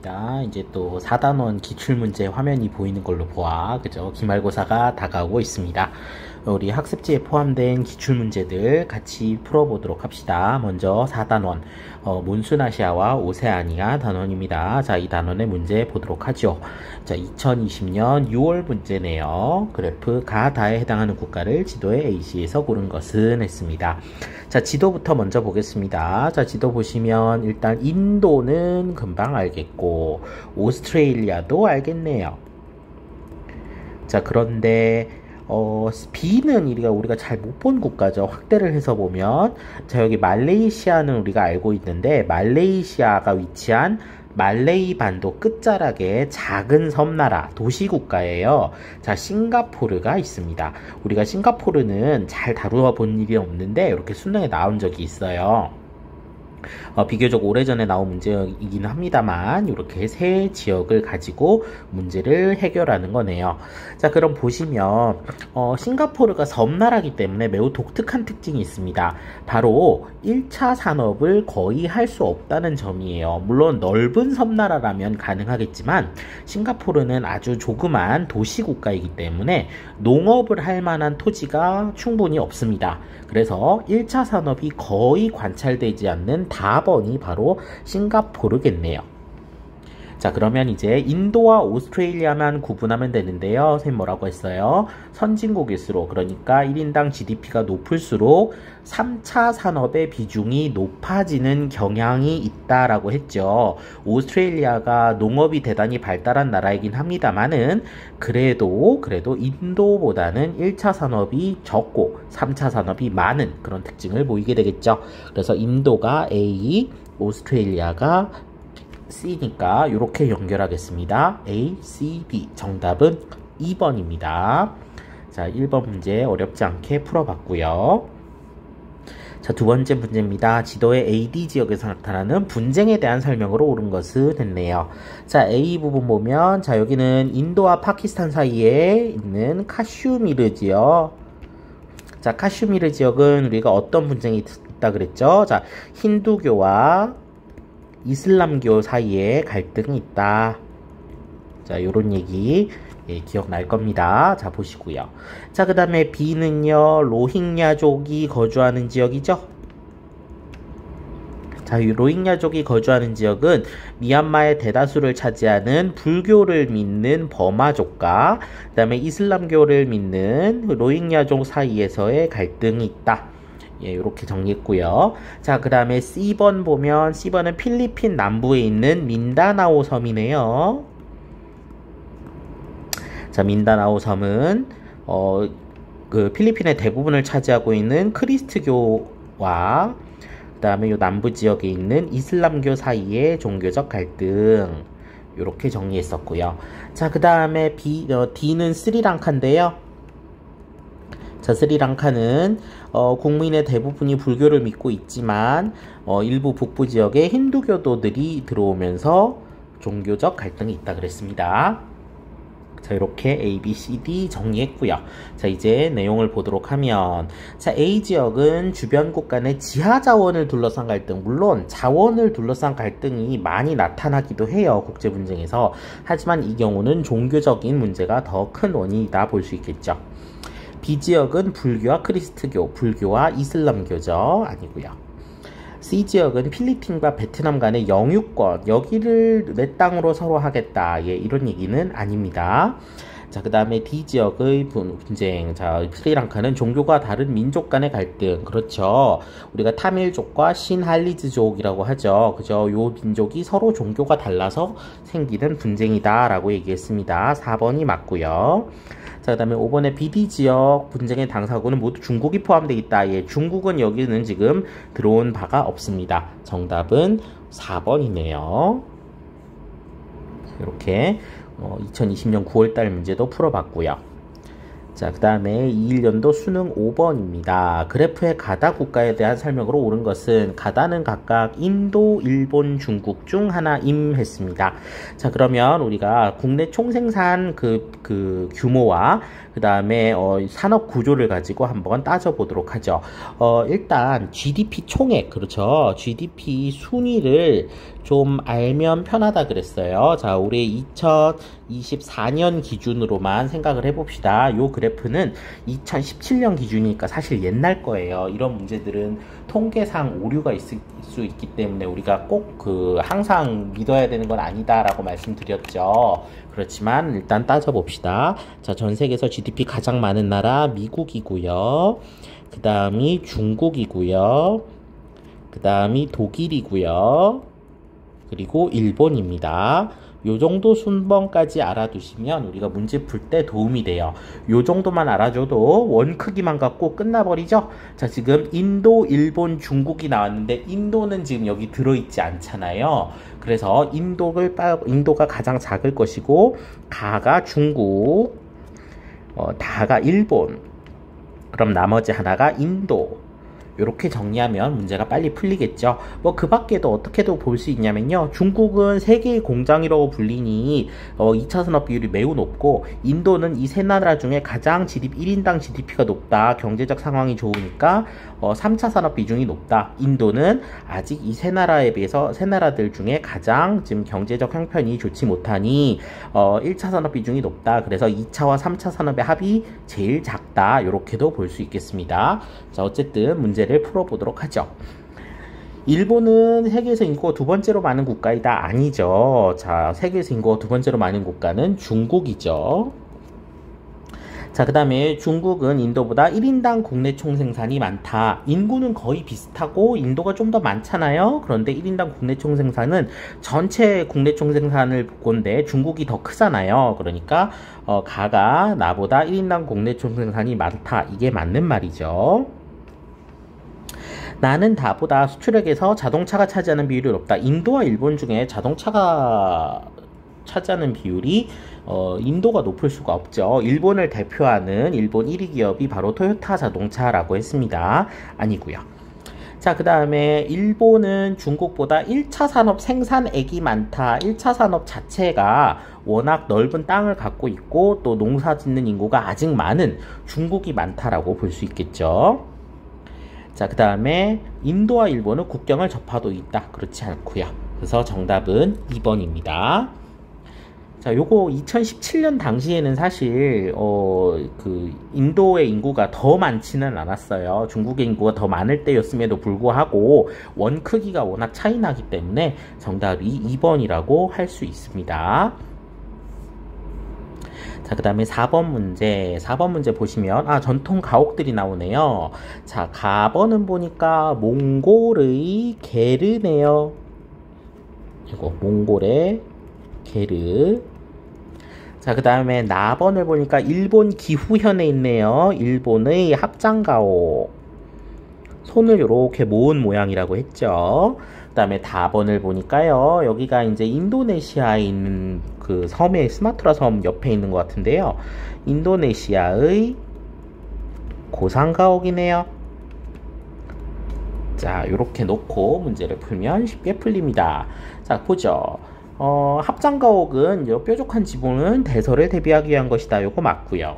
있습니다. 이제 또 4단원 기출문제 화면이 보이는 걸로 보아, 그죠? 기말고사가 다가오고 있습니다. 우리 학습지에 포함된 기출문제들 같이 풀어보도록 합시다. 먼저 4단원, 몬순아시아와 오세아니아 단원입니다. 자, 이 단원의 문제 보도록 하죠. 자, 2020년 6월 문제네요. 그래프 가다에 해당하는 국가를 지도의 A시에서 고른 것은 했습니다. 자, 지도부터 먼저 보겠습니다. 자, 지도 보시면 일단 인도는 금방 알겠고 오스트레일리아도 알겠네요. 자, 그런데 B는 우리가 잘 못 본 국가죠. 확대를 해서 보면, 자, 여기 말레이시아는 우리가 알고 있는데, 말레이시아가 위치한 말레이 반도 끝자락의 작은 섬나라, 도시국가예요. 자, 싱가포르가 있습니다. 우리가 싱가포르는 잘 다루어 본 일이 없는데, 이렇게 수능에 나온 적이 있어요. 비교적 오래전에 나온 문제이긴 합니다만 이렇게 세 지역을 가지고 문제를 해결하는 거네요. 자, 그럼 보시면 싱가포르가 섬나라이기 때문에 매우 독특한 특징이 있습니다. 바로 1차 산업을 거의 할 수 없다는 점이에요. 물론 넓은 섬나라라면 가능하겠지만 싱가포르는 아주 조그만 도시국가이기 때문에 농업을 할 만한 토지가 충분히 없습니다. 그래서 1차 산업이 거의 관찰되지 않는 답번이 바로 싱가포르겠네요. 자, 그러면 이제 인도와 오스트레일리아만 구분하면 되는데요. 선생님 뭐라고 했어요? 선진국일수록, 그러니까 1인당 GDP가 높을수록 3차 산업의 비중이 높아지는 경향이 있다라고 했죠. 오스트레일리아가 농업이 대단히 발달한 나라이긴 합니다만은 그래도 인도보다는 1차 산업이 적고 3차 산업이 많은 그런 특징을 보이게 되겠죠. 그래서 인도가 A, 오스트레일리아가 C니까 이렇게 연결하겠습니다. A, C, D. 정답은 2번입니다. 자, 1번 문제 어렵지 않게 풀어봤고요. 자, 두 번째 문제입니다. 지도의 AD 지역에서 나타나는 분쟁에 대한 설명으로 옳은 것은 했네요. 자, A 부분 보면, 자, 여기는 인도와 파키스탄 사이에 있는 카슈미르 지역. 자, 카슈미르 지역은 우리가 어떤 분쟁이 있다 그랬죠? 자, 힌두교와 이슬람교 사이에 갈등이 있다. 자, 요런 얘기 기억날 겁니다. 자, 보시고요. 자, 그 다음에 B는요, 로힝야족이 거주하는 지역이죠. 자, 이 로힝야족이 거주하는 지역은 미얀마의 대다수를 차지하는 불교를 믿는 버마족과 그 다음에 이슬람교를 믿는 로힝야족 사이에서의 갈등이 있다. 예, 이렇게 정리했고요. 자, 그 다음에 C번 보면, C번은 필리핀 남부에 있는 민다나오 섬이네요. 자, 민다나오 섬은 그 필리핀의 대부분을 차지하고 있는 크리스트교와 그 다음에 요 남부 지역에 있는 이슬람교 사이의 종교적 갈등, 이렇게 정리했었고요. 자, 그 다음에 D는 스리랑카인데요. 자, 스리랑카는 국민의 대부분이 불교를 믿고 있지만 일부 북부 지역에 힌두교도들이 들어오면서 종교적 갈등이 있다 그랬습니다. 자, 이렇게 A, B, C, D 정리했고요. 자, 이제 내용을 보도록 하면, 자, A 지역은 주변국 간의 지하 자원을 둘러싼 갈등, 물론 자원을 둘러싼 갈등이 많이 나타나기도 해요, 국제 분쟁에서. 하지만 이 경우는 종교적인 문제가 더 큰 원인이다 볼 수 있겠죠. B 지역은 불교와 크리스트교, 불교와 이슬람교죠. 아니고요. C 지역은 필리핀과 베트남 간의 영유권, 여기를 내 땅으로 서로 하겠다. 예, 이런 얘기는 아닙니다. 자, 그 다음에 D 지역의 분쟁. 자, 스리랑카는 종교가 다른 민족 간의 갈등. 그렇죠. 우리가 타밀족과 신할리즈족이라고 하죠. 그죠? 요 민족이 서로 종교가 달라서 생기는 분쟁이다 라고 얘기했습니다. 4번이 맞고요. 자, 그 다음에 5번의 BD 지역 분쟁의 당사국은 모두 중국이 포함되어 있다. 예, 중국은 여기는 지금 들어온 바가 없습니다. 정답은 4번이네요. 이렇게 2020년 9월달 문제도 풀어봤고요. 자, 그 다음에 21년도 수능 5번입니다. 그래프의 가다 국가에 대한 설명으로 옳은 것은 가다는 각각 인도, 일본, 중국 중 하나임 했습니다. 자, 그러면 우리가 국내 총생산 그 규모와 그 다음에 산업 구조를 가지고 한번 따져보도록 하죠. 일단 GDP 총액, 그렇죠. GDP 순위를 좀 알면 편하다 그랬어요. 자, 올해 2024년 기준으로만 생각을 해봅시다. 요 그래프는 2017년 기준이니까 사실 옛날 거예요. 이런 문제들은 통계상 오류가 있을 수 있기 때문에 우리가 꼭 항상 믿어야 되는 건 아니다라고 말씀드렸죠. 그렇지만 일단 따져봅시다. 자, 전 세계에서 GDP 가장 많은 나라 미국이고요. 그 다음이 중국이고요. 그 다음이 독일이고요. 그리고 일본입니다. 요 정도 순번까지 알아두시면 우리가 문제 풀 때 도움이 돼요. 요 정도만 알아줘도 원 크기만 갖고 끝나버리죠. 자, 지금 인도, 일본, 중국이 나왔는데 인도는 지금 여기 들어있지 않잖아요. 그래서 인도가 가장 작을 것이고 가가 중국, 다가 일본, 그럼 나머지 하나가 인도. 이렇게 정리하면 문제가 빨리 풀리겠죠. 뭐 그 밖에도 어떻게도 볼 수 있냐면요. 중국은 세계의 공장이라고 불리니 2차 산업 비율이 매우 높고 인도는 이 세 나라 중에 가장 1인당 GDP가 높다. 경제적 상황이 좋으니까 3차 산업 비중이 높다. 인도는 아직 이 세 나라에 비해서 세 나라들 중에 가장 지금 경제적 형편이 좋지 못하니 1차 산업 비중이 높다. 그래서 2차와 3차 산업의 합이 제일 작다. 이렇게도 볼 수 있겠습니다. 자, 어쨌든 문제를 풀어보도록 하죠. 일본은 세계에서 인구가 두 번째로 많은 국가이다. 아니죠. 자, 세계에서 인구가 두 번째로 많은 국가는 중국이죠. 자, 그 다음에 중국은 인도보다 1인당 국내 총생산이 많다. 인구는 거의 비슷하고 인도가 좀 더 많잖아요. 그런데 1인당 국내 총생산은 전체 국내 총생산을 본데 중국이 더 크잖아요. 그러니까 가가 나보다 1인당 국내 총생산이 많다. 이게 맞는 말이죠. 나는 다보다 수출액에서 자동차가 차지하는 비율이 높다. 인도와 일본 중에 자동차가 차지하는 비율이 인도가 높을 수가 없죠. 일본을 대표하는 일본 1위 기업이 바로 토요타 자동차라고 했습니다. 아니고요. 자, 그 다음에 일본은 중국보다 1차 산업 생산액이 많다. 1차 산업 자체가 워낙 넓은 땅을 갖고 있고 또 농사 짓는 인구가 아직 많은 중국이 많다라고 볼 수 있겠죠. 자, 그 다음에 인도와 일본은 국경을 접하도 있다. 그렇지 않고요. 그래서 정답은 2번입니다. 자, 요거 2017년 당시에는 사실 인도의 인구가 더 많지는 않았어요. 중국의 인구가 더 많을 때였음에도 불구하고 원 크기가 워낙 차이 나기 때문에 정답이 2번이라고 할 수 있습니다. 자, 그 다음에 4번 문제 보시면 전통 가옥들이 나오네요. 자, 가번은 보니까 몽골의 게르네요. 이거 몽골의 게르. 자, 그 다음에 나번을 보니까 일본 기후현에 있네요. 일본의 합장가옥. 손을 이렇게 모은 모양이라고 했죠. 그 다음에 다번을 보니까요. 여기가 이제 인도네시아에 있는 그 섬의 스마트라 섬 옆에 있는 것 같은데요. 인도네시아의 고산가옥이네요. 자, 이렇게 놓고 문제를 풀면 쉽게 풀립니다. 자, 보죠. 합장가옥은 뾰족한 지붕은 대설을 대비하기 위한 것이다. 요거 맞고요.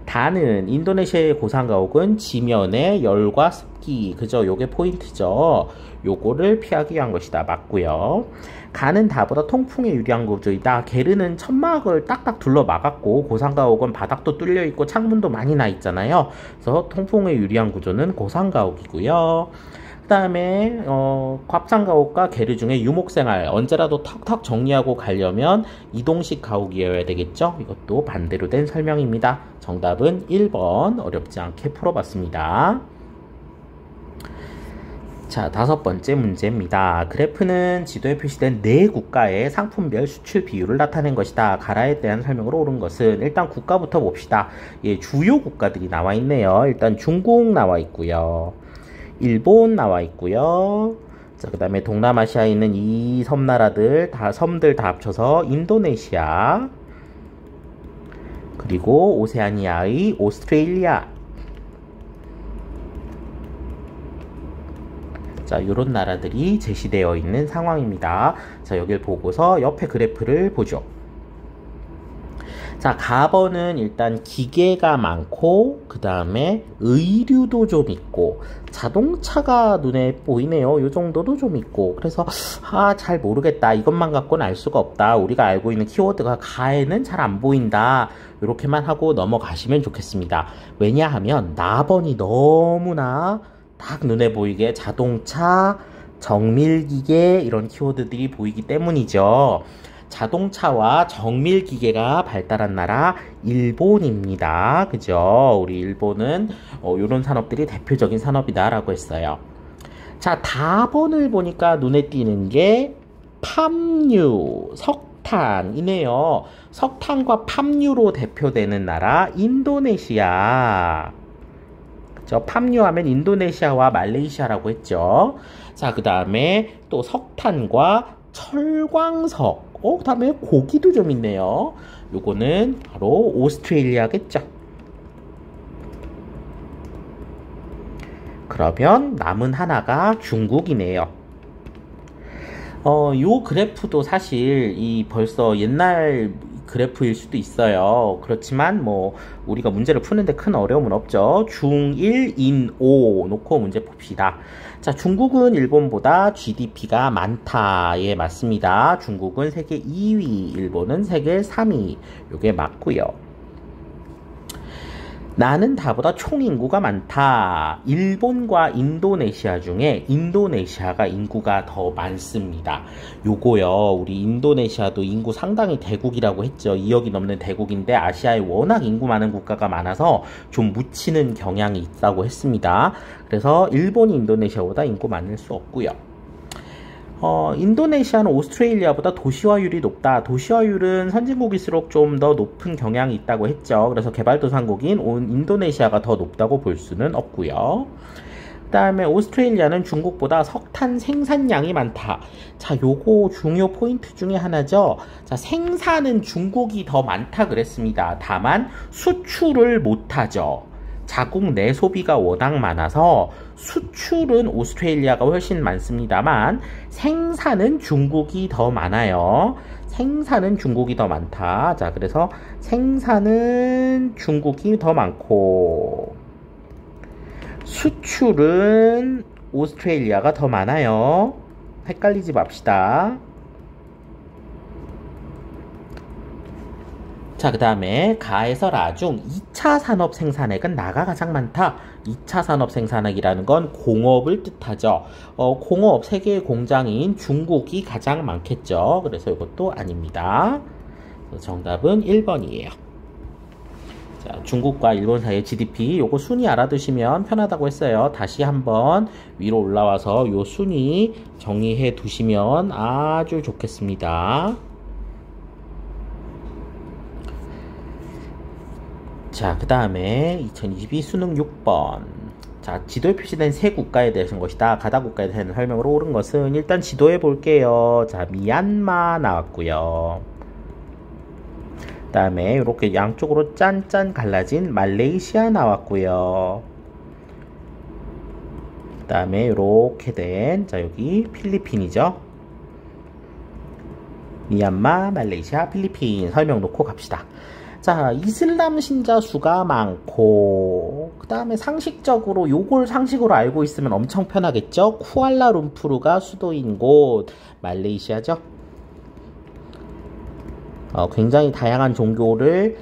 다는 인도네시아의 고산가옥은 지면의 열과 습기, 그죠? 요게 포인트죠. 요거를 피하기 위한 것이다. 맞고요. 가는 다보다 통풍에 유리한 구조이다. 게르는 천막을 딱딱 둘러 막았고 고산가옥은 바닥도 뚫려 있고 창문도 많이 나 있잖아요. 그래서 통풍에 유리한 구조는 고산가옥이고요. 그 다음에 합장가옥과 게르 중에 유목생활 언제라도 턱턱 정리하고 가려면 이동식 가옥이어야 되겠죠. 이것도 반대로 된 설명입니다. 정답은 1번. 어렵지 않게 풀어봤습니다. 자, 5번째 문제입니다. 그래프는 지도에 표시된 네 국가의 상품별 수출 비율을 나타낸 것이다. 가라에 대한 설명으로 옳은 것은 일단 국가부터 봅시다. 예, 주요 국가들이 나와 있네요. 일단 중국 나와 있고요. 일본 나와 있고요. 자, 그 다음에 동남아시아에 있는 이 섬들 다 합쳐서 인도네시아. 그 그리고 오세아니아의 오스트레일리아. 자, 요런 나라들이 제시되어 있는 상황입니다. 자, 여길 보고서 옆에 그래프를 보죠. 자, 가번은 일단 기계가 많고, 그 다음에 의류도 좀 있고, 자동차가 눈에 보이네요. 요 정도도 좀 있고. 그래서, 잘 모르겠다. 이것만 갖고는 알 수가 없다. 우리가 알고 있는 키워드가 가에는 잘 안 보인다. 이렇게만 하고 넘어가시면 좋겠습니다. 왜냐하면, 나번이 너무나 딱 눈에 보이게 자동차, 정밀기계, 이런 키워드들이 보이기 때문이죠. 자동차와 정밀기계가 발달한 나라 일본입니다. 그죠? 우리 일본은 이런 산업들이 대표적인 산업이다 라고 했어요. 자, 다번을 보니까 눈에 띄는 게 팜유, 석탄이네요. 석탄과 팜유로 대표되는 나라 인도네시아. 그죠? 팜유 하면 인도네시아와 말레이시아라고 했죠. 자, 그 다음에 또 석탄과 철광석, 그 다음에 고기도 좀 있네요. 요거는 바로 오스트레일리아겠죠. 그러면 남은 하나가 중국이네요. 요 그래프도 사실 벌써 옛날 그래프일 수도 있어요. 그렇지만 뭐 우리가 문제를 푸는데 큰 어려움은 없죠. 중1, 인 5 놓고 문제 풉시다. 자, 중국은 일본보다 GDP가 많다에 맞습니다. 중국은 세계 2위, 일본은 세계 3위. 요게 맞고요. 나는 다보다 총인구가 많다. 일본과 인도네시아 중에 인도네시아가 인구가 더 많습니다. 요거요, 우리 인도네시아도 인구 상당히 대국이라고 했죠. 2억이 넘는 대국인데 아시아에 워낙 인구 많은 국가가 많아서 좀 묻히는 경향이 있다고 했습니다. 그래서 일본이 인도네시아보다 인구 많을 수 없고요. 인도네시아는 오스트레일리아보다 도시화율이 높다. 도시화율은 선진국일수록 좀 더 높은 경향이 있다고 했죠. 그래서 개발도상국인 인도네시아가 더 높다고 볼 수는 없고요. 그 다음에 오스트레일리아는 중국보다 석탄 생산량이 많다. 자, 요거 중요 포인트 중에 하나죠. 자, 생산은 중국이 더 많다 그랬습니다. 다만 수출을 못하죠. 자국 내 소비가 워낙 많아서 수출은 오스트레일리아가 훨씬 많습니다만 생산은 중국이 더 많아요. 생산은 중국이 더 많다. 자, 그래서 생산은 중국이 더 많고 수출은 오스트레일리아가 더 많아요. 헷갈리지 맙시다. 자, 그 다음에 가에서 라 중 2차 산업 생산액은 나가 가장 많다. 2차 산업 생산액이라는 건 공업을 뜻하죠. 공업 세계의 공장인 중국이 가장 많겠죠. 그래서 이것도 아닙니다. 정답은 1번이에요. 자, 중국과 일본 사이의 GDP 요거 순위 알아두시면 편하다고 했어요. 다시 한번 위로 올라와서 요 순위 정리해 두시면 아주 좋겠습니다. 자, 그 다음에 2022 수능 6번. 자, 지도에 표시된 세 국가에 대해서인 것이다. 가다 국가에 대한 설명으로 옳은 것은 일단 지도에 볼게요. 자, 미얀마 나왔고요. 그 다음에 이렇게 양쪽으로 짠짠 갈라진 말레이시아 나왔고요. 그 다음에 이렇게 된, 자, 여기 필리핀이죠. 미얀마, 말레이시아, 필리핀 설명 놓고 갑시다. 자, 이슬람 신자 수가 많고 그 다음에 상식적으로 요걸 상식으로 알고 있으면 엄청 편하겠죠. 쿠알라룸푸르가 수도인 곳 말레이시아죠. 굉장히 다양한 종교를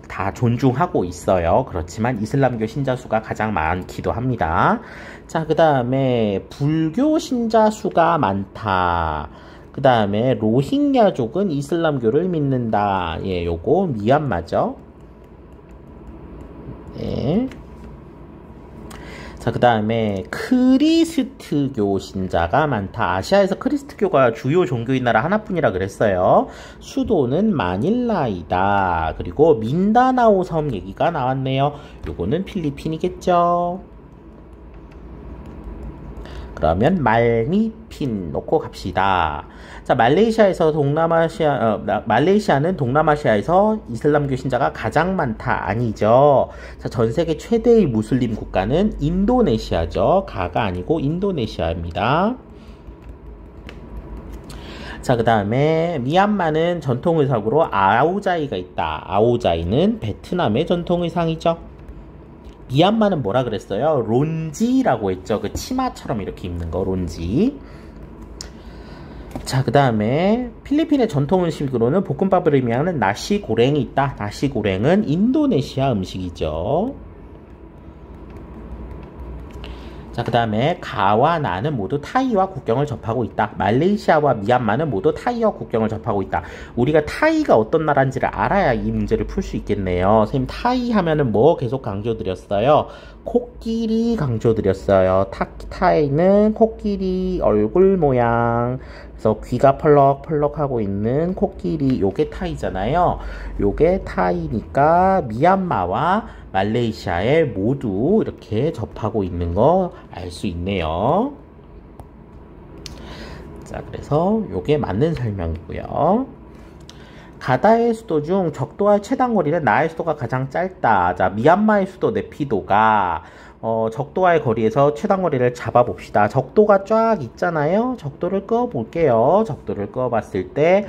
다 존중하고 있어요. 그렇지만 이슬람교 신자 수가 가장 많기도 합니다. 자, 그 다음에 불교 신자 수가 많다. 그 다음에 로힝야족은 이슬람교를 믿는다. 예, 요거 미얀마죠. 예. 자, 그 다음에 크리스트교 신자가 많다. 아시아에서 크리스트교가 주요 종교인 나라 하나뿐이라 그랬어요. 수도는 마닐라이다. 그리고 민다나오 섬 얘기가 나왔네요. 요거는 필리핀이겠죠. 그러면 말미핀 놓고 갑시다. 자, 말레이시아에서 말레이시아는 동남아시아에서 이슬람교 신자가 가장 많다. 아니죠. 자, 전 세계 최대의 무슬림 국가는 인도네시아죠. 가가 아니고 인도네시아입니다. 자, 그 다음에 미얀마는 전통의상으로 아오자이가 있다. 아오자이는 베트남의 전통의상이죠. 미얀마는 뭐라 그랬어요? 론지라고 했죠. 그 치마처럼 이렇게 입는 거 론지. 자, 그 다음에 필리핀의 전통 음식으로는 볶음밥을 의미하는 나시고랭이 있다. 나시고랭은 인도네시아 음식이죠. 자, 그 다음에 가와 나는 모두 타이와 국경을 접하고 있다. 말레이시아와 미얀마는 모두 타이와 국경을 접하고 있다. 우리가 타이가 어떤 나라인지를 알아야 이 문제를 풀 수 있겠네요. 선생님, 타이 하면은 뭐 계속 강조드렸어요? 코끼리 강조드렸어요. 타이는 코끼리 얼굴 모양. 그래서 귀가 펄럭펄럭하고 있는 코끼리, 요게 타이잖아요. 요게 타이니까 미얀마와 말레이시아에 모두 이렇게 접하고 있는 거 알 수 있네요. 자, 그래서 요게 맞는 설명이고요. 가다의 수도 중 적도와의 최단 거리는 나의 수도가 가장 짧다. 자, 미얀마의 수도 네피도가 적도와의 거리에서 최단 거리를 잡아봅시다. 적도가 쫙 있잖아요. 적도를 그어볼게요. 적도를 그어봤을 때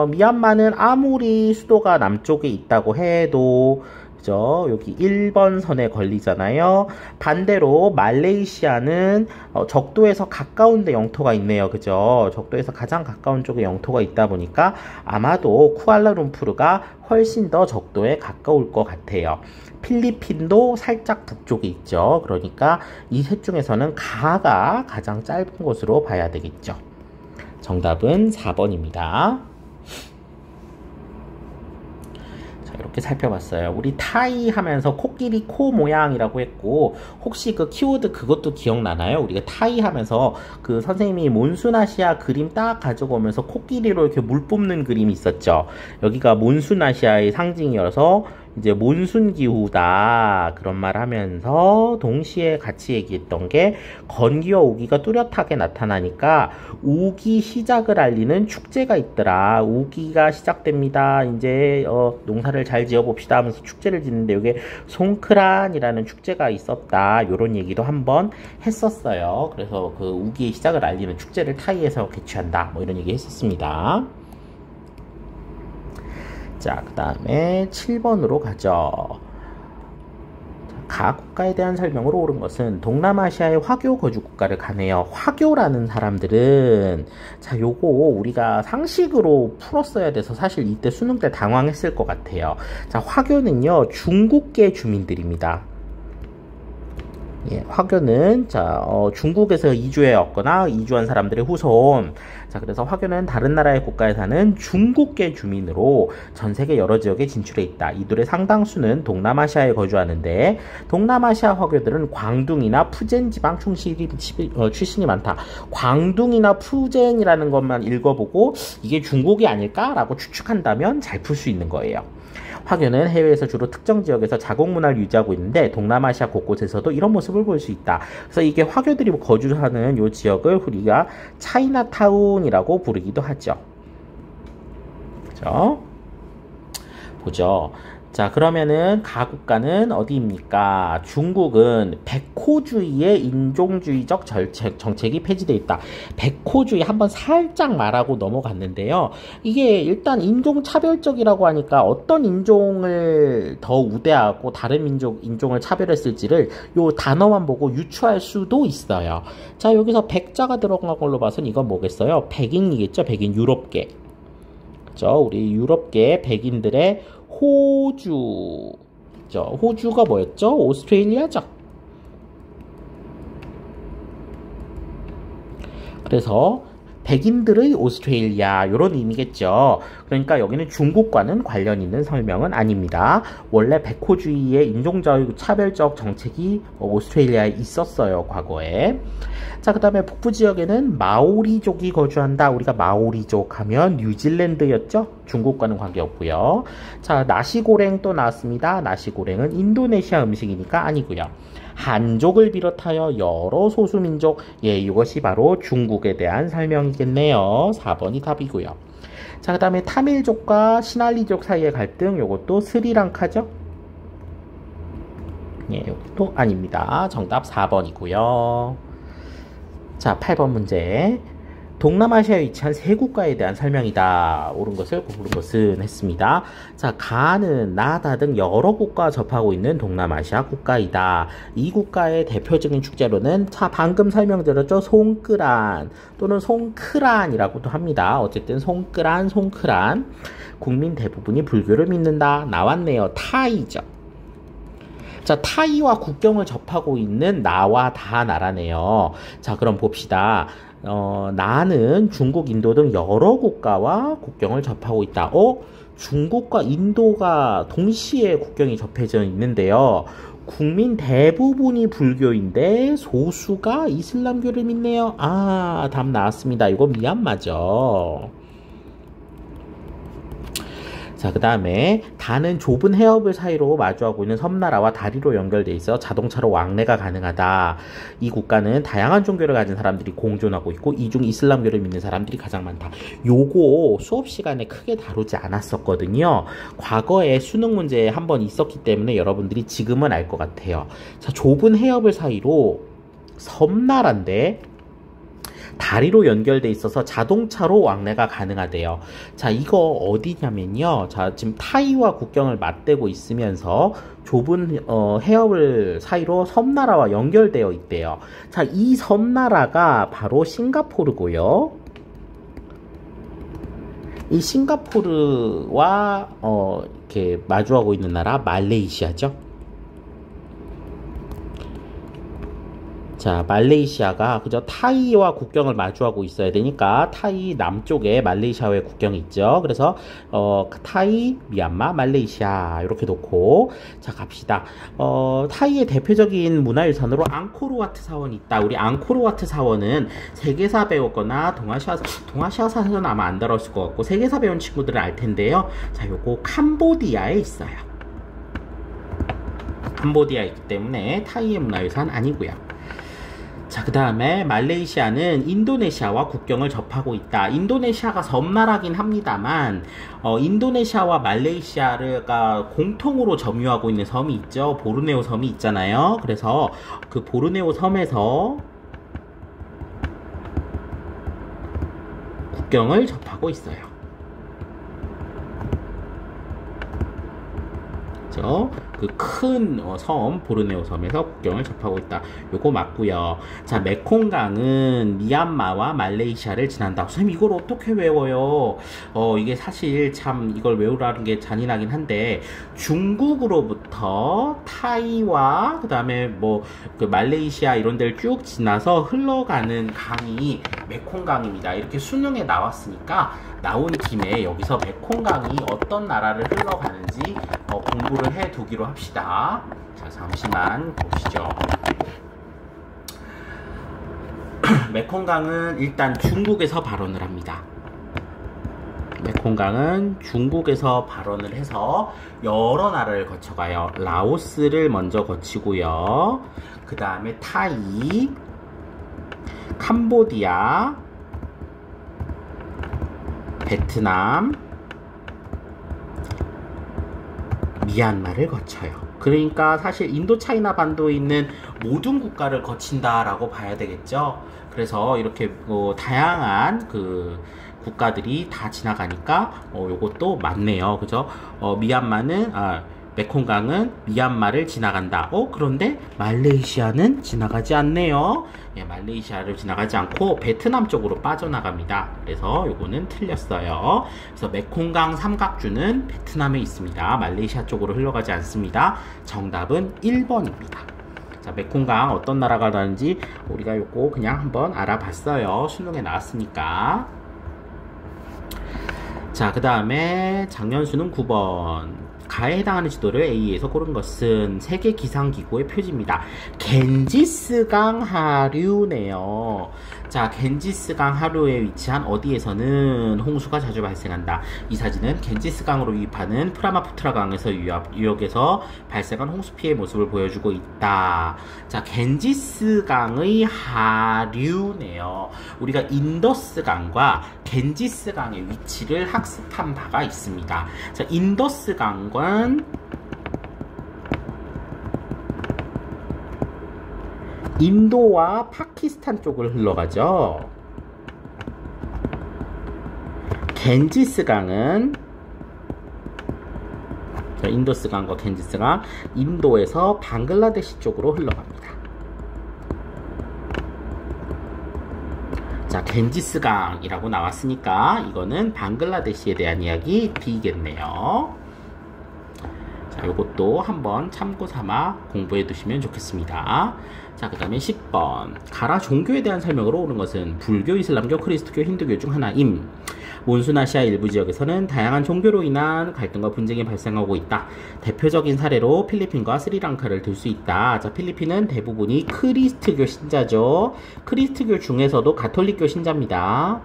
미얀마는 아무리 수도가 남쪽에 있다고 해도 여기 1번 선에 걸리잖아요. 반대로 말레이시아는 적도에서 가까운 데 영토가 있네요. 그죠? 적도에서 가장 가까운 쪽에 영토가 있다 보니까 아마도 쿠알라룸푸르가 훨씬 더 적도에 가까울 것 같아요. 필리핀도 살짝 북쪽에 있죠. 그러니까 이 셋 중에서는 가가 가장 짧은 것으로 봐야 되겠죠. 정답은 4번입니다. 이렇게 살펴봤어요. 우리 타이 하면서 코끼리 코 모양이라고 했고, 혹시 그 키워드 그것도 기억나나요? 우리가 타이 하면서 그 선생님이 몬순아시아 그림 딱 가지고 오면서 코끼리로 이렇게 물 뿜는 그림이 있었죠. 여기가 몬순아시아의 상징이어서 이제 몬순 기후다 그런 말 하면서 동시에 같이 얘기했던 게 건기와 우기가 뚜렷하게 나타나니까 우기 시작을 알리는 축제가 있더라. 우기가 시작됩니다. 이제 농사를 잘 지어봅시다 하면서 축제를 짓는데 이게 송크란이라는 축제가 있었다. 요런 얘기도 한번 했었어요. 그래서 그 우기의 시작을 알리는 축제를 타이에서 개최한다. 뭐 이런 얘기 했었습니다. 자, 그 다음에 7번으로 가죠. 가 국가에 대한 설명으로 옳은 것은 동남아시아의 화교 거주 국가를 가네요. 화교라는 사람들은 자, 요거 우리가 상식으로 풀었어야 돼서 사실 이때 수능 때 당황했을 것 같아요. 자, 화교는요 중국계 주민들입니다. 예, 화교는 중국에서 이주해왔거나 이주한 사람들의 후손. 자, 그래서 화교는 다른 나라의 국가에 사는 중국계 주민으로 전 세계 여러 지역에 진출해 있다. 이들의 상당수는 동남아시아에 거주하는데 동남아시아 화교들은 광둥이나 푸젠 지방 출신이 많다. 광둥이나 푸젠이라는 것만 읽어보고 이게 중국이 아닐까라고 추측한다면 잘 풀 수 있는 거예요. 화교는 해외에서 주로 특정 지역에서 자국 문화를 유지하고 있는데 동남아시아 곳곳에서도 이런 모습을 볼 수 있다. 그래서 이게 화교들이 거주하는 이 지역을 우리가 차이나타운이라고 부르기도 하죠. 그죠? 보죠. 자, 그러면은 가 국가는 어디입니까? 중국은 백호주의의 인종주의적 정책이 폐지되어 있다. 백호주의 한번 살짝 말하고 넘어갔는데요. 이게 일단 인종차별적이라고 하니까 어떤 인종을 더 우대하고 다른 인종을 차별했을지를 요 단어만 보고 유추할 수도 있어요. 자, 여기서 백자가 들어간 걸로 봐서는 이건 뭐겠어요? 백인이겠죠? 백인 유럽계. 그죠? 우리 유럽계 백인들의 호주. 호주가 뭐였죠? 오스트레일리아죠. 그래서 백인들의 오스트레일리아 이런 의미겠죠. 그러니까 여기는 중국과는 관련 있는 설명은 아닙니다. 원래 백호주의의 인종적 차별적 정책이 오스트레일리아에 있었어요. 과거에. 자, 그 다음에 북부 지역에는 마오리족이 거주한다. 우리가 마오리족 하면 뉴질랜드였죠. 중국과는 관계없고요. 자, 나시고랭 또 나왔습니다. 나시고랭은 인도네시아 음식이니까 아니고요. 한족을 비롯하여 여러 소수민족. 예, 이것이 바로 중국에 대한 설명이겠네요. 4번이 답이고요. 자, 그 다음에 타밀족과 시날리족 사이의 갈등, 요것도 스리랑카죠? 예, 이것도 아닙니다. 정답 4번이고요. 자, 8번 문제. 동남아시아에 위치한 세 국가에 대한 설명이다. 옳은 것을 고른 것은 했습니다. 자, 가는 나다 등 여러 국가와 접하고 있는 동남아시아 국가이다. 이 국가의 대표적인 축제로는 방금 설명드렸죠. 송크란 또는 송크란이라고도 합니다. 어쨌든 송크란. 국민 대부분이 불교를 믿는다. 나왔네요. 타이죠. 자, 타이와 국경을 접하고 있는 나와 다 나라네요. 자, 그럼 봅시다. 나는 중국, 인도 등 여러 국가와 국경을 접하고 있다. 중국과 인도가 동시에 국경이 접해져 있는데요. 국민 대부분이 불교인데 소수가 이슬람교를 믿네요. 아, 답 나왔습니다. 이거 미얀마죠. 자, 그 다음에 다는 좁은 해협을 사이로 마주하고 있는 섬나라와 다리로 연결돼 있어 자동차로 왕래가 가능하다. 이 국가는 다양한 종교를 가진 사람들이 공존하고 있고 이 중 이슬람교를 믿는 사람들이 가장 많다. 요거 수업 시간에 크게 다루지 않았었거든요. 과거에 수능 문제에 한번 있었기 때문에 여러분들이 지금은 알 것 같아요. 자, 좁은 해협을 사이로 섬나라인데 다리로 연결돼 있어서 자동차로 왕래가 가능하대요. 자, 이거 어디냐면요. 자, 지금 타이와 국경을 맞대고 있으면서 좁은 해협을 사이로 섬나라와 연결되어 있대요. 자, 이 섬나라가 바로 싱가포르고요. 이 싱가포르와 이렇게 마주하고 있는 나라 말레이시아죠. 자, 말레이시아가 그죠? 타이와 국경을 마주하고 있어야 되니까 타이 남쪽에 말레이시아와의 국경이 있죠. 그래서 타이, 미얀마, 말레이시아 이렇게 놓고 자, 갑시다. 타이의 대표적인 문화유산으로 앙코르와트 사원이 있다. 우리 앙코르와트 사원은 세계사 배웠거나 동아시아 사서는 아마 안 다뤘을 것 같고 세계사 배운 친구들은 알 텐데요. 자, 요거 캄보디아에 있어요. 캄보디아에 있기 때문에 타이의 문화유산 아니고요. 자, 그 다음에 말레이시아는 인도네시아와 국경을 접하고 있다. 인도네시아가 섬나라긴 합니다만 인도네시아와 말레이시아가 공통으로 점유하고 있는 섬이 있죠. 보르네오 섬이 있잖아요. 그래서 그 보르네오 섬에서 국경을 접하고 있어요. 그 큰 섬 보르네오 섬에서 국경을 접하고 있다. 요거 맞고요. 자, 메콩강은 미얀마와 말레이시아를 지난다. 선생님 이걸 어떻게 외워요? 이게 사실 참 이걸 외우라는 게 잔인하긴 한데 중국으로부터 타이와 그 다음에 뭐 그 말레이시아 이런 데를 쭉 지나서 흘러가는 강이 메콩강입니다. 이렇게 수능에 나왔으니까 나온 김에 여기서 메콩강이 어떤 나라를 흘러가는지 공부를 해 두기로 합시다. 자, 잠시만 보시죠. 메콩강은 일단 중국에서 발원을 합니다. 메콩강은 중국에서 발원을 해서 여러 나라를 거쳐가요. 라오스를 먼저 거치고요. 그 다음에 타이, 캄보디아, 베트남, 미얀마를 거쳐요. 그러니까 사실 인도 차이나 반도에 있는 모든 국가를 거친다라고 봐야 되겠죠. 그래서 이렇게 다양한 그 국가들이 다 지나가니까 요것도 맞네요. 그죠? 메콩강은 미얀마를 지나간다. 그런데 말레이시아는 지나가지 않네요. 예, 말레이시아를 지나가지 않고 베트남 쪽으로 빠져나갑니다. 그래서 요거는 틀렸어요. 그래서 메콩강 삼각주는 베트남에 있습니다. 말레이시아 쪽으로 흘러가지 않습니다. 정답은 1번입니다. 자, 메콩강 어떤 나라가 나는지 우리가 요거 그냥 한번 알아봤어요. 수능에 나왔으니까. 자, 그 다음에 작년 수능 9번. 가에 해당하는 지도를 A에서 고른 것은 세계 기상기구의 표지입니다. 겐지스강 하류네요. 자, 겐지스강 하류에 위치한 어디에서는 홍수가 자주 발생한다. 이 사진은 겐지스강으로 유입하는 프라마푸트라 강에서 유역에서 발생한 홍수 피해 모습을 보여주고 있다. 자, 겐지스강의 하류네요. 우리가 인더스강과 겐지스강의 위치를 학습한 바가 있습니다. 자, 인더스강과 인도와 파키스탄 쪽을 흘러가죠. 겐지스강은 인더스강과 겐지스강, 인도에서 방글라데시 쪽으로 흘러갑니다. 자, 겐지스강이라고 나왔으니까 이거는 방글라데시에 대한 이야기 B겠네요. 자, 요것도 한번 참고 삼아 공부해 두시면 좋겠습니다. 자, 그 다음에 10번. 가라 종교에 대한 설명으로 오는 것은 불교, 이슬람교, 크리스트교, 힌두교 중 하나임. 몬순아시아 일부 지역에서는 다양한 종교로 인한 갈등과 분쟁이 발생하고 있다. 대표적인 사례로 필리핀과 스리랑카를 들 수 있다. 자, 필리핀은 대부분이 크리스트교 신자죠. 크리스트교 중에서도 가톨릭교 신자입니다.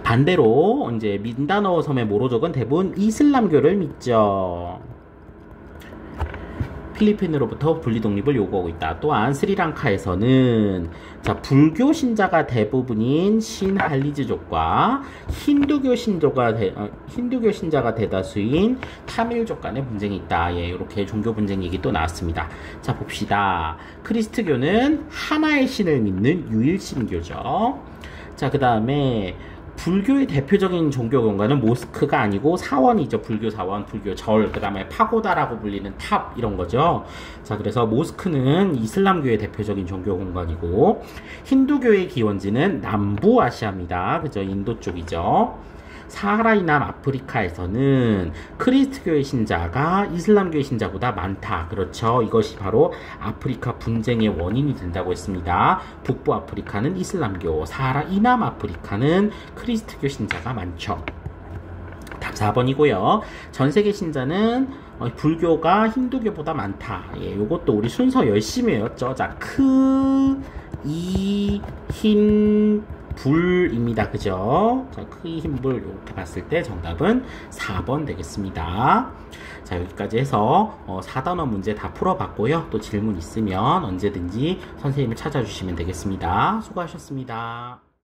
반대로 이제 민다나오 섬의 모로족은 대부분 이슬람교를 믿죠. 필리핀으로부터 분리 독립을 요구하고 있다. 또한 스리랑카에서는 자, 불교 신자가 대부분인 신할리즈족과 힌두교 신자가 대다수인 타밀족 간의 분쟁이 있다. 예, 이렇게 종교 분쟁 얘기 또 나왔습니다. 자, 봅시다. 크리스트교는 하나의 신을 믿는 유일신교죠. 자, 그 다음에 불교의 대표적인 종교 공간은 모스크가 아니고 사원이죠. 불교 사원, 불교 절, 그 다음에 파고다라고 불리는 탑, 이런 거죠. 자, 그래서 모스크는 이슬람교의 대표적인 종교 공간이고, 힌두교의 기원지는 남부아시아입니다. 그죠? 인도 쪽이죠. 사하라 이남 아프리카에서는 크리스트교의 신자가 이슬람교의 신자보다 많다. 그렇죠. 이것이 바로 아프리카 분쟁의 원인이 된다고 했습니다. 북부 아프리카는 이슬람교, 사하라 이남 아프리카는 크리스트교 신자가 많죠. 답 4번이고요. 전세계 신자는 불교가 힌두교보다 많다. 예, 요것도 우리 순서 열심히 외웠죠. 자, 불입니다. 그죠? 자, 크기 힘불 이렇게 봤을 때 정답은 4번 되겠습니다. 자, 여기까지 해서 4단원 문제 다 풀어봤고요. 또 질문 있으면 언제든지 선생님을 찾아주시면 되겠습니다. 수고하셨습니다.